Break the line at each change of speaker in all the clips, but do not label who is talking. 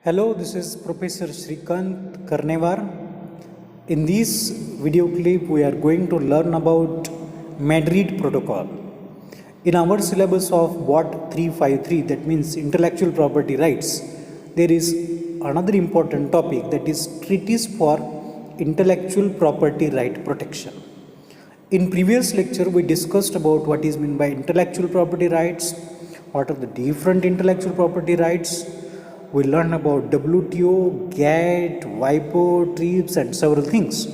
Hello, this is Professor Shrikant Karnewar. In this video clip, we are going to learn about Madrid Protocol. In our syllabus of BOT 353, that means intellectual property rights, there is another important topic, that is treaties for intellectual property right protection. In previous lecture, we discussed about what is meant by intellectual property rights, what are the different intellectual property rights. We learned about WTO, GATT, WIPO, TRIPS and several things.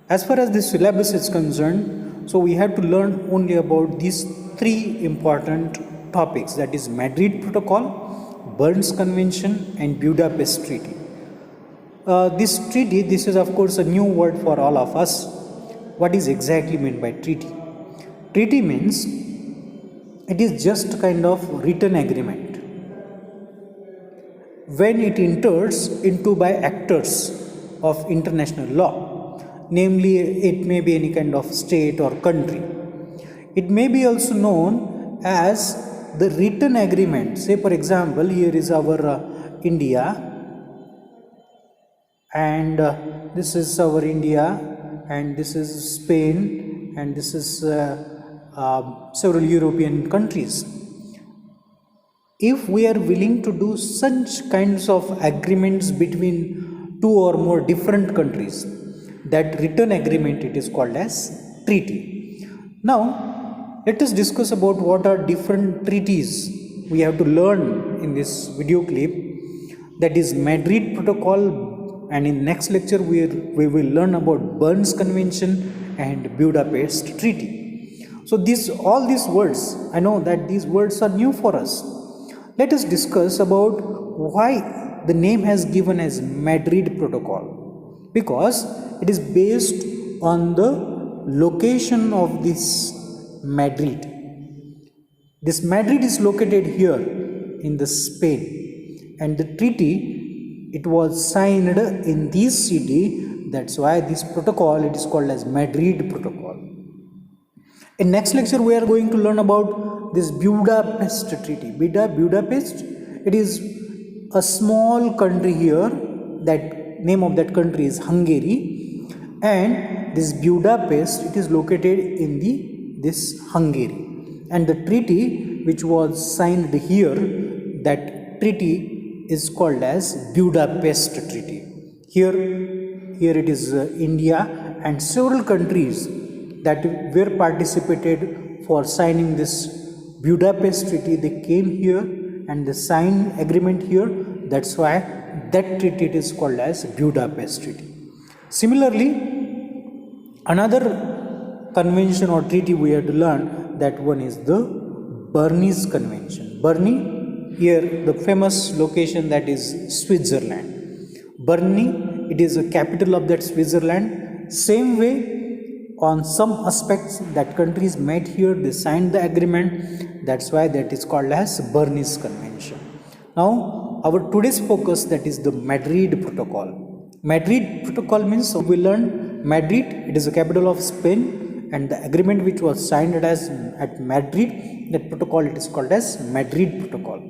As far as this syllabus is concerned, so we have to learn only about these three important topics, that is Madrid Protocol, Bern's Convention and Budapest Treaty. This treaty, this is of course a new word for all of us. What is exactly meant by treaty? Treaty means it is just kind of written agreement when it enters into by actors of international law, namely it may be any kind of state or country. It may be also known as the written agreement. Say for example, here is our India, and this is our India, and this is Spain, and this is several European countries. If we are willing to do such kinds of agreements between two or more different countries, that written agreement it is called as treaty. Now let us discuss about what are different treaties we have to learn in this video clip, that is Madrid Protocol, and in next lecture we will learn about Bern's Convention and Budapest Treaty. So all these words, I know that these words are new for us. Let us discuss about why the name has given as Madrid Protocol, because it is based on the location of this Madrid. This Madrid is located here in the Spain, and the treaty, it was signed in this city. That's why this protocol, it is called as Madrid Protocol. In next lecture we are going to learn about this Budapest Treaty. Budapest, it is a small country here, that name of that country is Hungary, and this Budapest, it is located in this Hungary, and the treaty which was signed here, that treaty is called as Budapest Treaty. Here it is India and several countries that were participated for signing this Budapest Treaty. They came here and they signed agreement here. That's why that treaty is called as Budapest Treaty. Similarly, another convention or treaty we have to learn, that one is the Bernese Convention. Bern, here the famous location, that is Switzerland. Bern, it is the capital of that Switzerland. Same way, on some aspects that countries met here, they signed the agreement. That's why that is called as Bernese Convention. Now our today's focus, that is the Madrid Protocol. Madrid Protocol means, we learned Madrid, it is the capital of Spain, and the agreement which was signed at Madrid, that protocol it is called as Madrid Protocol.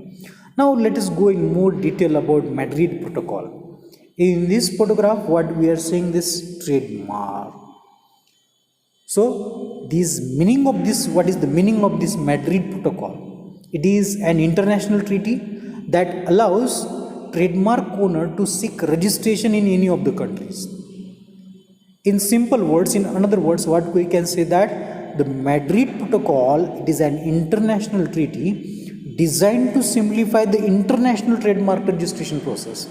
Now let us go in more detail about Madrid Protocol. In this photograph, what we are seeing, this trademark. So what is the meaning of this Madrid Protocol? It is an international treaty that allows trademark owner to seek registration in any of the countries. In simple words, in other words, what we can say, that the Madrid Protocol, it is an international treaty designed to simplify the international trademark registration process.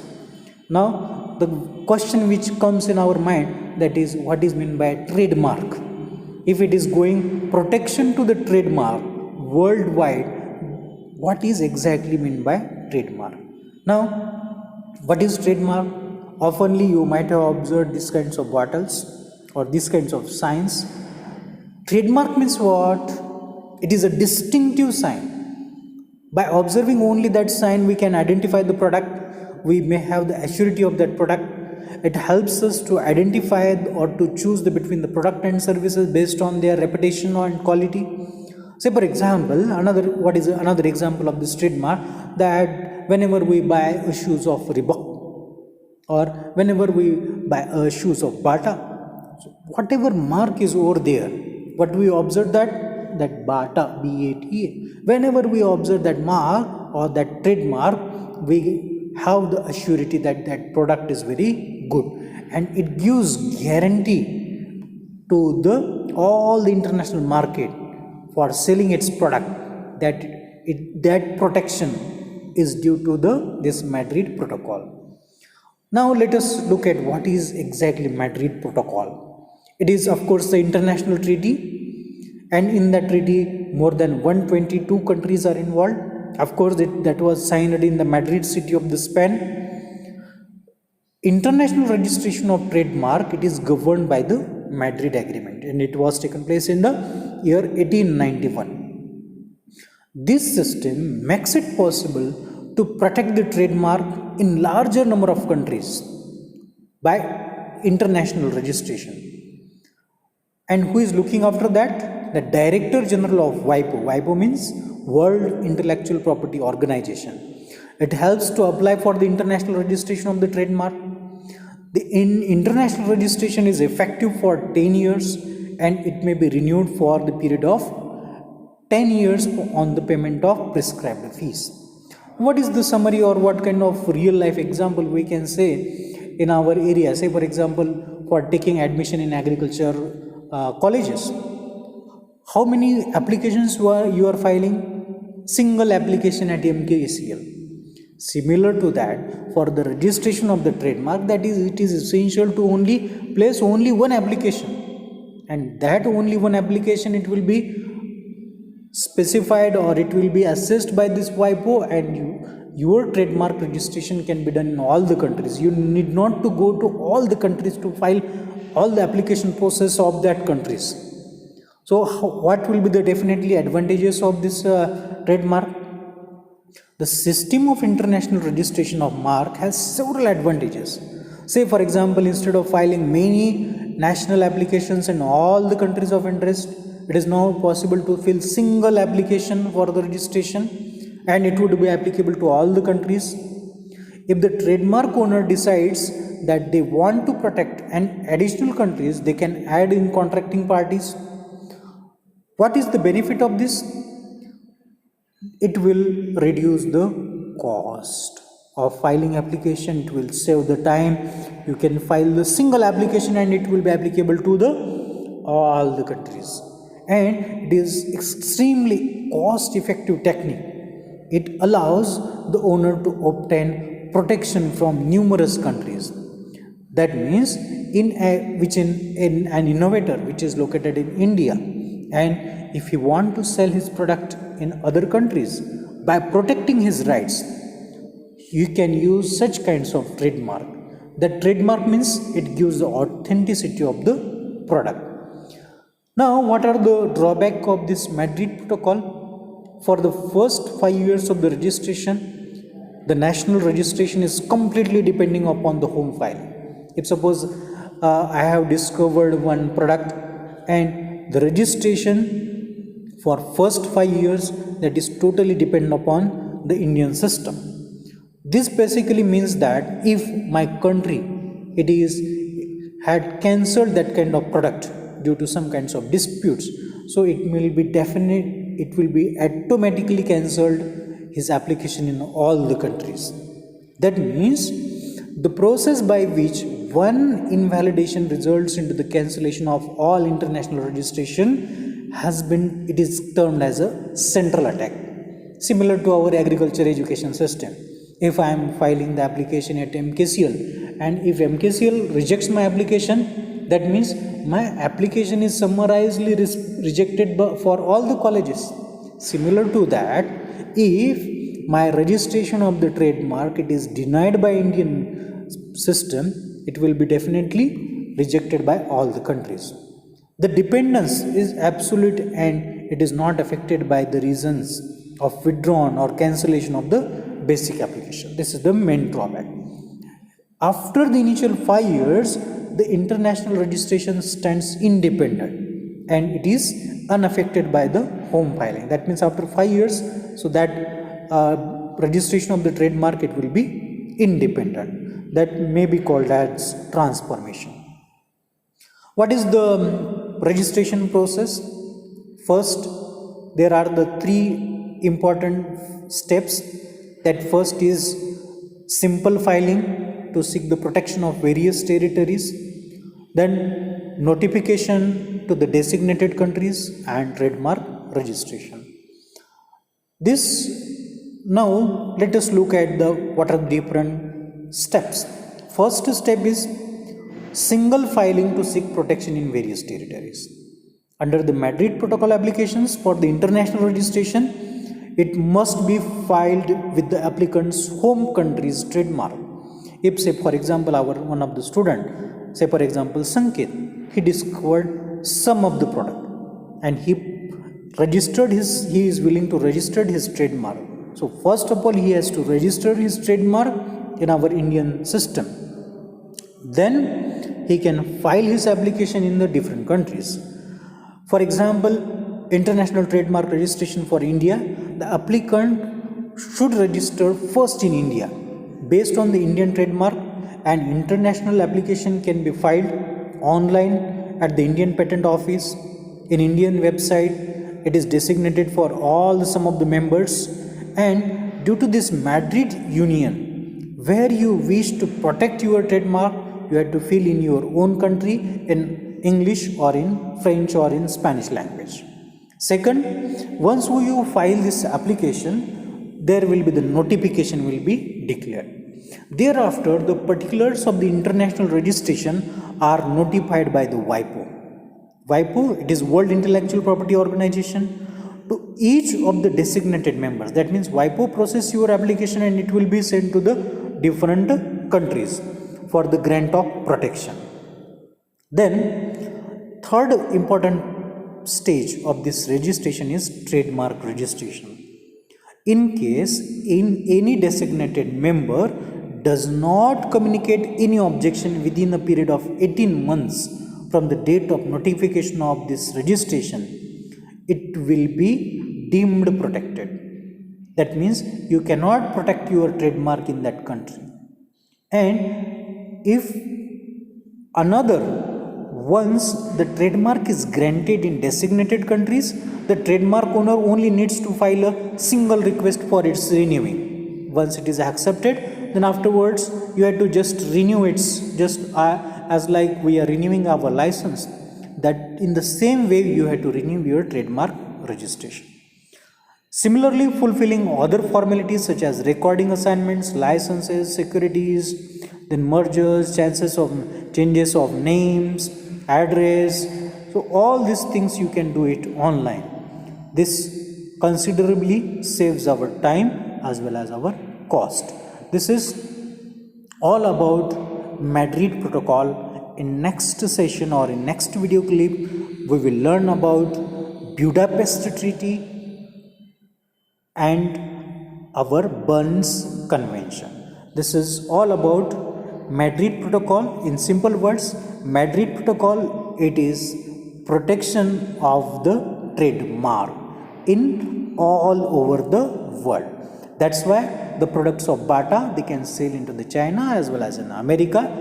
Now the question which comes in our mind, that is, what is meant by trademark? If it is going protection to the trademark worldwide, what is exactly meant by trademark? Now, what is trademark? Oftenly you might have observed these kinds of bottles or these kinds of signs. Trademark means what? It is a distinctive sign. By observing only that sign, we can identify the product. We may have the assurity of that product. It helps us to identify or to choose between the product and services based on their reputation and quality. Say for example, another example of this trademark, that whenever we buy shoes of Reebok or whenever we buy shoes of Bata, so whatever mark is over there, what we observe that Bata, BATA, whenever we observe that mark or that trademark, we have the assurity that that product is very good, and it gives guarantee to the all the international market for selling its product that that protection is due to this Madrid Protocol. Now let us look at what is exactly Madrid Protocol. It is of course the international treaty, and in that treaty more than 122 countries are involved. Of course that was signed in the Madrid city of the Spain. International registration of trademark, it is governed by the Madrid Agreement, and it was taken place in the year 1891. This system makes it possible to protect the trademark in larger number of countries by international registration. And who is looking after that? The Director General of WIPO. WIPO means World Intellectual Property Organization. It helps to apply for the international registration of the trademark. The international registration is effective for 10 years, and it may be renewed for the period of 10 years on the payment of prescribed fees. What is the summary, or what kind of real life example we can say in our area? Say for example, for taking admission in agriculture colleges, how many applications you are filing? Single application at MKCL. Similar to that, for the registration of the trademark, that is, it is essential to only place only one application, and that only one application, it will be specified or it will be assessed by this WIPO, and your trademark registration can be done in all the countries. You need not to go to all the countries to file all the application process of that countries. So what will be the definitely advantages of this trademark? The system of international registration of mark has several advantages. Say for example, instead of filing many national applications in all the countries of interest, it is now possible to fill single application for the registration, and it would be applicable to all the countries. If the trademark owner decides that they want to protect an additional countries, they can add in contracting parties. What is the benefit of this? It will reduce the cost of filing application. It will save the time. You can file the single application and it will be applicable to the all the countries, and it is extremely cost effective technique. It allows the owner to obtain protection from numerous countries. That means in an innovator which is located in India, and if he want to sell his product in other countries, by protecting his rights, you can use such kinds of trademark. That trademark means it gives the authenticity of the product. Now, what are the drawbacks of this Madrid Protocol? For the first 5 years of the registration, the national registration is completely depending upon the home file. If suppose I have discovered one product, and the registration for first 5 years, that is totally dependent upon the Indian system. This basically means that if my country had cancelled that kind of product due to some kinds of disputes, so it will be automatically cancelled his application in all the countries. That means the process by which one invalidation results into the cancellation of all international registration it is termed as a central attack, similar to our agriculture education system. If I am filing the application at MKCL, and if MKCL rejects my application, that means my application is summarily rejected for all the colleges. Similar to that, if my registration of the trademark is denied by Indian system, it will be definitely rejected by all the countries. The dependence is absolute, and it is not affected by the reasons of withdrawn or cancellation of the basic application. This is the main drawback. After the initial 5 years, the international registration stands independent and it is unaffected by the home filing. That means after 5 years, so that registration of the trademark, it will be independent. That may be called as transformation. What is the registration process? First, there are the three important steps. That first is simple filing to seek the protection of various territories, then notification to the designated countries, and trademark registration. Now let us look at what are the different steps. First step is single filing to seek protection in various territories. Under the Madrid Protocol applications for the international registration, it must be filed with the applicant's home country's trademark. If, say for example, one of the student, say for example Sanket, he discovered some of the product and he is willing to register his trademark. So first of all, he has to register his trademark in our Indian system. Then he can file his application in the different countries. For example, international trademark registration for India, the applicant should register first in India based on the Indian trademark, and international application can be filed online at the Indian Patent Office, in Indian website. It is designated for all some of the members, and due to this Madrid Union, where you wish to protect your trademark, you have to fill in your own country in English or in French or in Spanish language. Second, once you file this application, there will be the notification will be declared. Thereafter, the particulars of the international registration are notified by the WIPO. WIPO, it is World Intellectual Property Organization, to each of the designated members. That means WIPO process your application and it will be sent to the different countries for the grant of protection. Then, third important stage of this registration is trademark registration. In case any designated member does not communicate any objection within a period of 18 months from the date of notification of this registration, it will be deemed protected. That means you cannot protect your trademark in that country. And if once the trademark is granted in designated countries, the trademark owner only needs to file a single request for its renewing. Once it is accepted, then afterwards you have to just renew it, as like we are renewing our license. That in the same way you have to renew your trademark registration. Similarly, fulfilling other formalities such as recording assignments, licenses, securities, then mergers, changes of names, address. So all these things you can do it online. This considerably saves our time as well as our cost. This is all about Madrid Protocol. In next session or in next video clip, we will learn about Budapest Treaty and our Bern's Convention. This is all about Madrid Protocol. In simple words, Madrid Protocol, it is protection of the trademark in all over the world. That's why the products of Bata, they can sell into the China as well as in America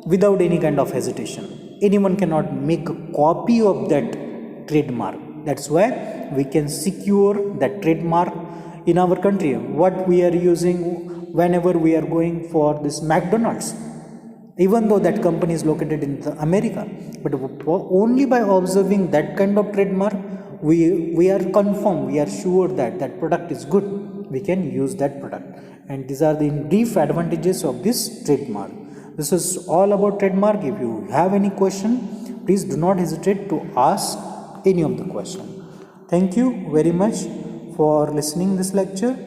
without any kind of hesitation. Anyone cannot make a copy of that trademark. That's why we can secure that trademark in our country. What we are using whenever we are going for this McDonald's, even though that company is located in America, but only by observing that kind of trademark, we are confirmed, we are sure that that product is good, we can use that product. And these are the brief advantages of this trademark. This is all about trademark. If you have any question, please do not hesitate to ask any of the question. Thank you very much for listening this lecture.